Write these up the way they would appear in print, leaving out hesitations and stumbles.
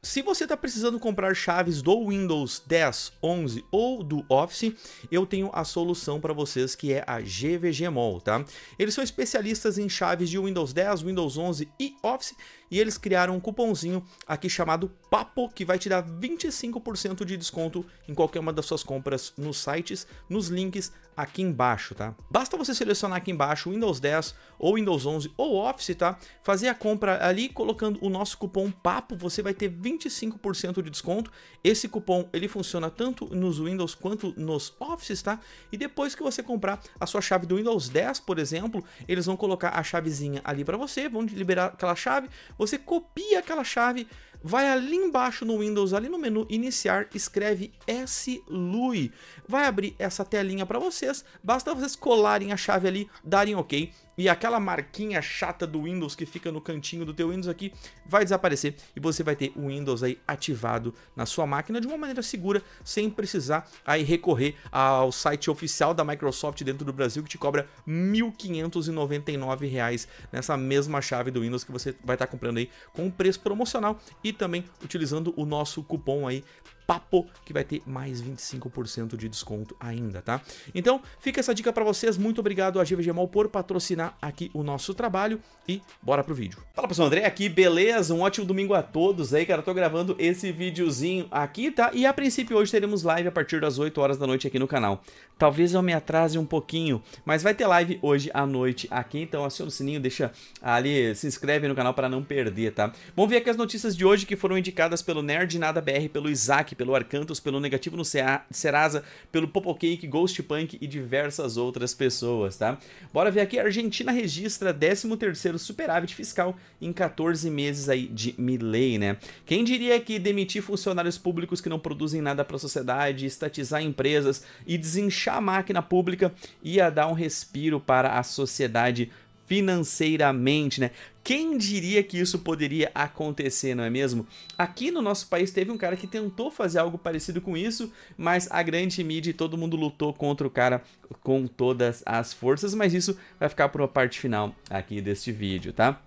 Se você está precisando comprar chaves do Windows 10, 11 ou do Office, eu tenho a solução para vocês, que é a GVG Mall, tá? Eles são especialistas em chaves de Windows 10, Windows 11 e Office, e eles criaram um cupomzinho aqui chamado PAPO, que vai te dar 25% de desconto em qualquer uma das suas compras nos sites, nos links aqui embaixo, tá? Basta você selecionar aqui embaixo Windows 10 ou Windows 11 ou Office, tá? Fazer a compra ali colocando o nosso cupom PAPO, você vai ter 25% de desconto. Esse cupom, ele funciona tanto nos Windows quanto nos Offices, tá? E depois que você comprar a sua chave do Windows 10, por exemplo, eles vão colocar a chavezinha ali para você, vão liberar aquela chave, você copia aquela chave, vai ali embaixo no Windows, ali no menu iniciar, escreve SLUI. Vai abrir essa telinha para vocês, basta vocês colarem a chave ali, darem OK, e aquela marquinha chata do Windows que fica no cantinho do teu Windows aqui vai desaparecer e você vai ter o Windows aí ativado na sua máquina de uma maneira segura, sem precisar aí recorrer ao site oficial da Microsoft dentro do Brasil, que te cobra R$ 1.599 nessa mesma chave do Windows que você vai estar comprando aí com preço promocional e também utilizando o nosso cupom aí PAPO, que vai ter mais 25% de desconto ainda, tá? Então, fica essa dica para vocês. Muito obrigado a GVG Mall por patrocinar aqui o nosso trabalho e bora pro vídeo. Fala pessoal, André aqui, beleza? Um ótimo domingo a todos aí, cara. Eu tô gravando esse videozinho aqui, tá? E a princípio hoje teremos live a partir das 8 horas da noite aqui no canal. Talvez eu me atrase um pouquinho, mas vai ter live hoje à noite aqui, então aciona o sininho, deixa ali, se inscreve no canal para não perder, tá? Vamos ver aqui as notícias de hoje que foram indicadas pelo Nerd Nada BR, pelo Isaac, pelo Arcantos, pelo Negativo no Serasa, pelo Popocake, Ghost Punk e diversas outras pessoas, tá? Bora ver aqui, a Argentina registra 13º superávit fiscal em 14 meses aí de Milei, né? Quem diria que demitir funcionários públicos que não produzem nada para a sociedade, estatizar empresas e desinchar a máquina pública ia dar um respiro para a sociedade financeiramente, né? Quem diria que isso poderia acontecer, não é mesmo? Aqui no nosso país teve um cara que tentou fazer algo parecido com isso, mas a grande mídia e todo mundo lutou contra o cara com todas as forças, mas isso vai ficar para a parte final aqui deste vídeo, tá?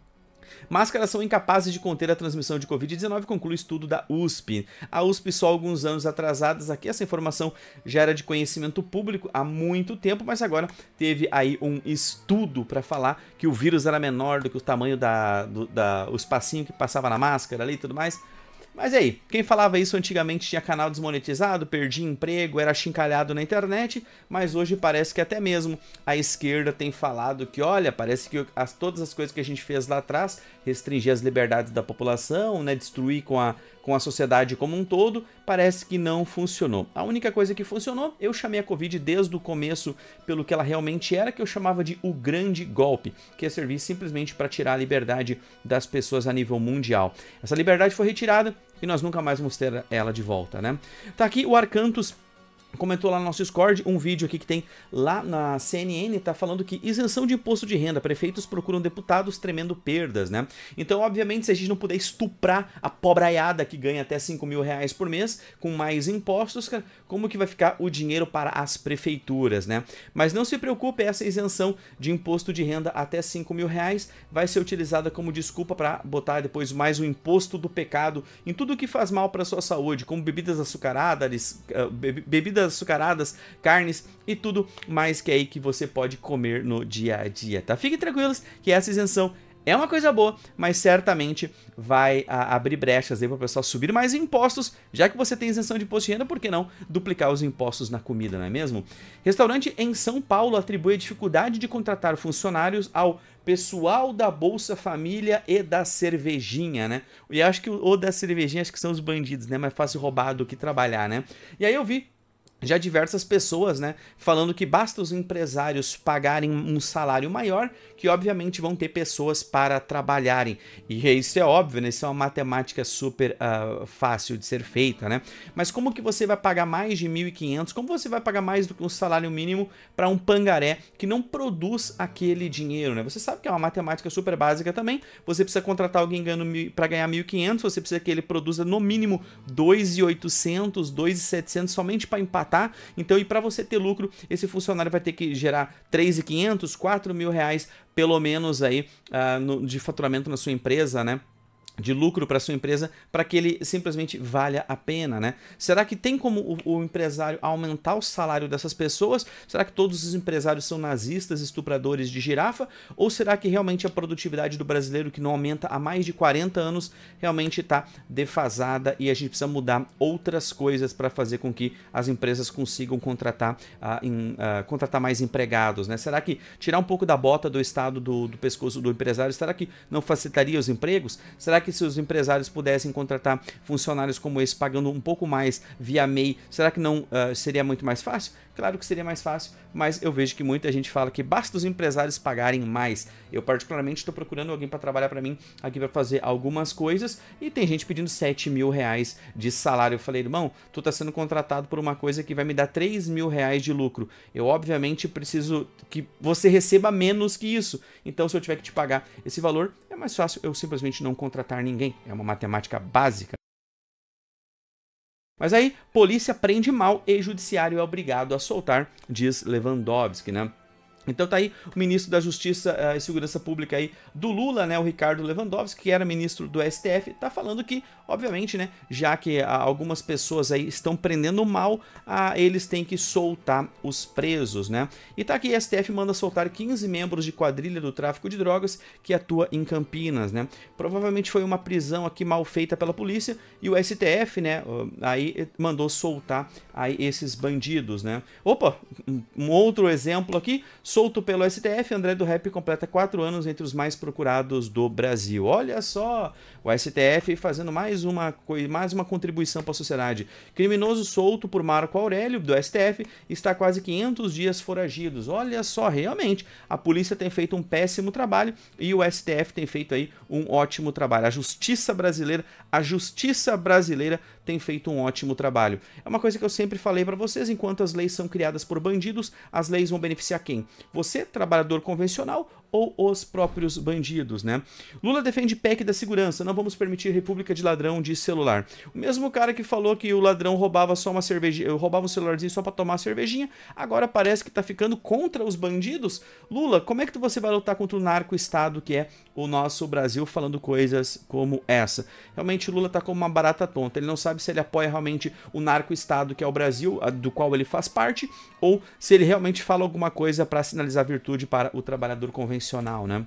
Máscaras são incapazes de conter a transmissão de Covid-19, conclui estudo da USP. A USP só alguns anos atrasadas aqui, essa informação já era de conhecimento público há muito tempo, mas agora teve aí um estudo para falar que o vírus era menor do que o tamanho o espacinho que passava na máscara ali e tudo mais. Mas aí, quem falava isso antigamente tinha canal desmonetizado, perdia emprego, era achincalhado na internet, mas hoje parece que até mesmo a esquerda tem falado que, olha, parece que todas as coisas que a gente fez lá atrás, restringir as liberdades da população, né, destruir com a sociedade como um todo, parece que não funcionou. A única coisa que funcionou, eu chamei a Covid desde o começo pelo que ela realmente era, que eu chamava de o grande golpe, que ia servir simplesmente para tirar a liberdade das pessoas a nível mundial. Essa liberdade foi retirada e nós nunca mais vamos ter ela de volta, né? Tá aqui o Arcantos comentou lá no nosso Discord um vídeo aqui que tem lá na CNN, tá falando que isenção de imposto de renda, prefeitos procuram deputados tremendo perdas, né? Então, obviamente, se a gente não puder estuprar a pobraiada que ganha até R$5.000 por mês com mais impostos, como que vai ficar o dinheiro para as prefeituras, né? Mas não se preocupe, essa isenção de imposto de renda até R$5.000 vai ser utilizada como desculpa para botar depois mais o imposto do pecado em tudo que faz mal para a sua saúde, como bebidas açucaradas, carnes e tudo mais que aí que você pode comer no dia a dia, tá? Fiquem tranquilos que essa isenção é uma coisa boa, mas certamente vai abrir brechas aí para o pessoal subir mais impostos, já que você tem isenção de imposto de renda, por que não duplicar os impostos na comida, não é mesmo? Restaurante em São Paulo atribui a dificuldade de contratar funcionários ao pessoal da Bolsa Família e da cervejinha, né? E acho que o da cervejinha acho que são os bandidos, né? Mais fácil roubar do que trabalhar, né? E aí eu vi já diversas pessoas, né, falando que basta os empresários pagarem um salário maior, que obviamente vão ter pessoas para trabalharem. E isso é óbvio, né, isso é uma matemática super fácil de ser feita, né? Mas como que você vai pagar mais de 1.500? Como você vai pagar mais do que um salário mínimo para um pangaré que não produz aquele dinheiro, né? Você sabe que é uma matemática super básica também. Você precisa contratar alguém para ganhar 1.500, você precisa que ele produza no mínimo 2.800, 2.700 somente para empatar. Então, e para você ter lucro, esse funcionário vai ter que gerar 3.500, R$4.000 pelo menos aí de faturamento na sua empresa, né? de lucro para sua empresa para que ele simplesmente valha a pena, né? Será que tem como o empresário aumentar o salário dessas pessoas? Será que todos os empresários são nazistas, estupradores de girafa? Ou será que realmente a produtividade do brasileiro, que não aumenta há mais de 40 anos, realmente está defasada e a gente precisa mudar outras coisas para fazer com que as empresas consigam contratar, contratar mais empregados, né? Será que tirar um pouco da bota do estado do pescoço do empresário, será que não facilitaria os empregos? Será que se os empresários pudessem contratar funcionários como esse pagando um pouco mais via MEI, será que não seria muito mais fácil? Claro que seria mais fácil, mas eu vejo que muita gente fala que basta os empresários pagarem mais. Eu particularmente estou procurando alguém para trabalhar para mim aqui para fazer algumas coisas e tem gente pedindo 7 mil reais de salário. Eu falei, irmão, tu está sendo contratado por uma coisa que vai me dar 3 mil reais de lucro. Eu obviamente preciso que você receba menos que isso. Então se eu tiver que te pagar esse valor, é mais fácil eu simplesmente não contratar ninguém. É uma matemática básica. Mas aí, polícia prende mal e judiciário é obrigado a soltar, diz Lewandowski, né? Então tá aí o ministro da Justiça e Segurança Pública aí do Lula, né, o Ricardo Lewandowski, que era ministro do STF, tá falando que, obviamente, né, já que algumas pessoas aí estão prendendo mal, eles têm que soltar os presos, né? E tá aqui, STF manda soltar 15 membros de quadrilha do tráfico de drogas que atua em Campinas, né? Provavelmente foi uma prisão aqui mal feita pela polícia e o STF, né, aí mandou soltar aí esses bandidos, né? Opa, um outro exemplo aqui, solto pelo STF, André do Rap completa 4 anos entre os mais procurados do Brasil. Olha só, o STF fazendo mais uma contribuição para a sociedade. Criminoso solto por Marco Aurélio, do STF, está quase 500 dias foragidos. Olha só, realmente, a polícia tem feito um péssimo trabalho e o STF tem feito aí um ótimo trabalho. A justiça brasileira tem feito um ótimo trabalho. É uma coisa que eu sempre falei para vocês, enquanto as leis são criadas por bandidos, as leis vão beneficiar quem? Você, trabalhador convencional, ou os próprios bandidos, né? Lula defende PEC da segurança, não vamos permitir república de ladrão de celular. O mesmo cara que falou que o ladrão roubava só uma cervejinha, roubava um celularzinho só para tomar uma cervejinha, agora parece que tá ficando contra os bandidos. Lula, como é que você vai lutar contra o narco-estado que é o nosso Brasil, falando coisas como essa? Realmente o Lula tá como uma barata tonta, ele não sabe se ele apoia realmente o narco-estado que é o Brasil, do qual ele faz parte, ou se ele realmente fala alguma coisa para sinalizar virtude para o trabalhador convencional, né?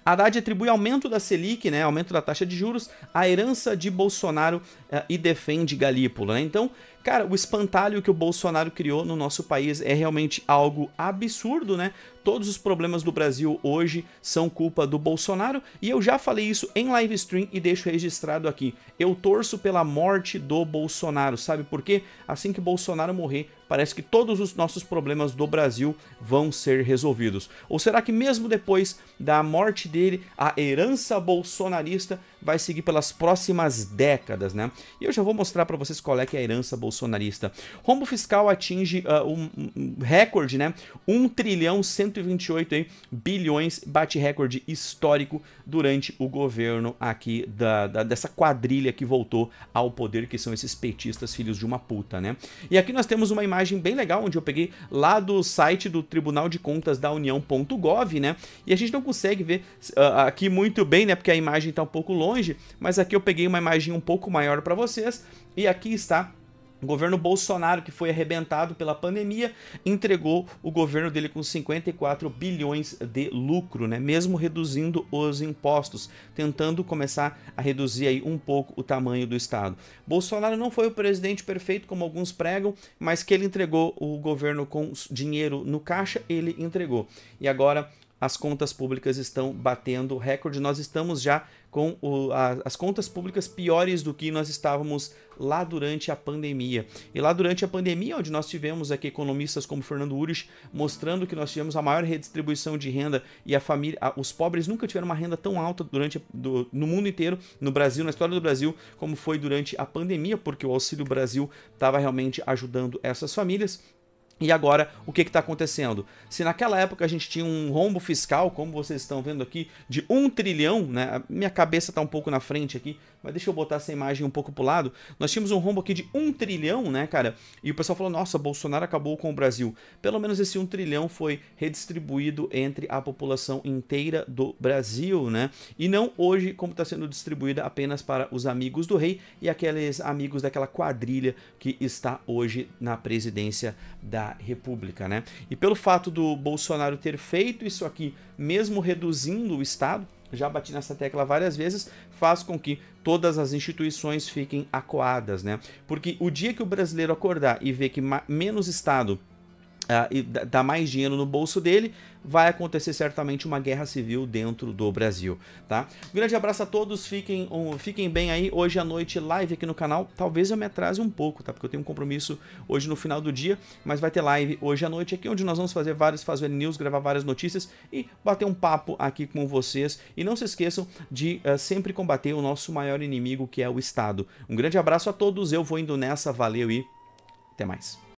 Haddad atribui aumento da Selic, né, aumento da taxa de juros, à herança de Bolsonaro e defende Galípolo, né? Então, cara, o espantalho que o Bolsonaro criou no nosso país é realmente algo absurdo, né? Todos os problemas do Brasil hoje são culpa do Bolsonaro e eu já falei isso em live stream e deixo registrado aqui. Eu torço pela morte do Bolsonaro, sabe por quê? Assim que Bolsonaro morrer, parece que todos os nossos problemas do Brasil vão ser resolvidos. Ou será que mesmo depois da morte dele, a herança bolsonarista vai seguir pelas próximas décadas, né? E eu já vou mostrar para vocês qual é que é a herança bolsonarista. Rombo fiscal atinge um recorde, né? 1.128 bilhões, bate recorde histórico durante o governo aqui dessa quadrilha que voltou ao poder, que são esses petistas filhos de uma puta, né? E aqui nós temos uma imagem bem legal, onde eu peguei lá do site do Tribunal de Contas da União.gov, né? E a gente não consegue ver aqui muito bem, né? Porque a imagem tá um pouco longe, mas aqui eu peguei uma imagem um pouco maior para vocês, e aqui está o governo Bolsonaro, que foi arrebentado pela pandemia, entregou o governo dele com 54 bilhões de lucro, né? Mesmo reduzindo os impostos, tentando começar a reduzir aí um pouco o tamanho do Estado. Bolsonaro não foi o presidente perfeito, como alguns pregam, mas que ele entregou o governo com dinheiro no caixa, ele entregou. E agora as contas públicas estão batendo recorde, nós estamos já com as contas públicas piores do que nós estávamos lá durante a pandemia. E lá durante a pandemia, onde nós tivemos aqui economistas como Fernando Urich mostrando que nós tivemos a maior redistribuição de renda e os pobres nunca tiveram uma renda tão alta no mundo inteiro, no Brasil, na história do Brasil, como foi durante a pandemia, porque o Auxílio Brasil estava realmente ajudando essas famílias. E agora, o que está acontecendo? Se naquela época a gente tinha um rombo fiscal, como vocês estão vendo aqui, de 1 trilhão, né? Minha cabeça está um pouco na frente aqui, mas deixa eu botar essa imagem um pouco pro lado. Nós tínhamos um rombo aqui de 1 trilhão, né, cara? E o pessoal falou, nossa, Bolsonaro acabou com o Brasil. Pelo menos esse 1 trilhão foi redistribuído entre a população inteira do Brasil, né? E não hoje, como está sendo distribuída apenas para os amigos do rei e aqueles amigos daquela quadrilha que está hoje na presidência da República, né? E pelo fato do Bolsonaro ter feito isso aqui, mesmo reduzindo o Estado, já bati nessa tecla várias vezes, faz com que todas as instituições fiquem acuadas, né? Porque o dia que o brasileiro acordar e ver que menos Estado e dá mais dinheiro no bolso dele, vai acontecer certamente uma guerra civil dentro do Brasil, tá? Um grande abraço a todos, fiquem bem aí. Hoje à noite, live aqui no canal. Talvez eu me atrase um pouco, tá? Porque eu tenho um compromisso hoje no final do dia, mas vai ter live hoje à noite aqui, onde nós vamos fazer vários Fazendo News, gravar várias notícias e bater um papo aqui com vocês. E não se esqueçam de sempre combater o nosso maior inimigo, que é o Estado. Um grande abraço a todos, eu vou indo nessa, valeu e até mais.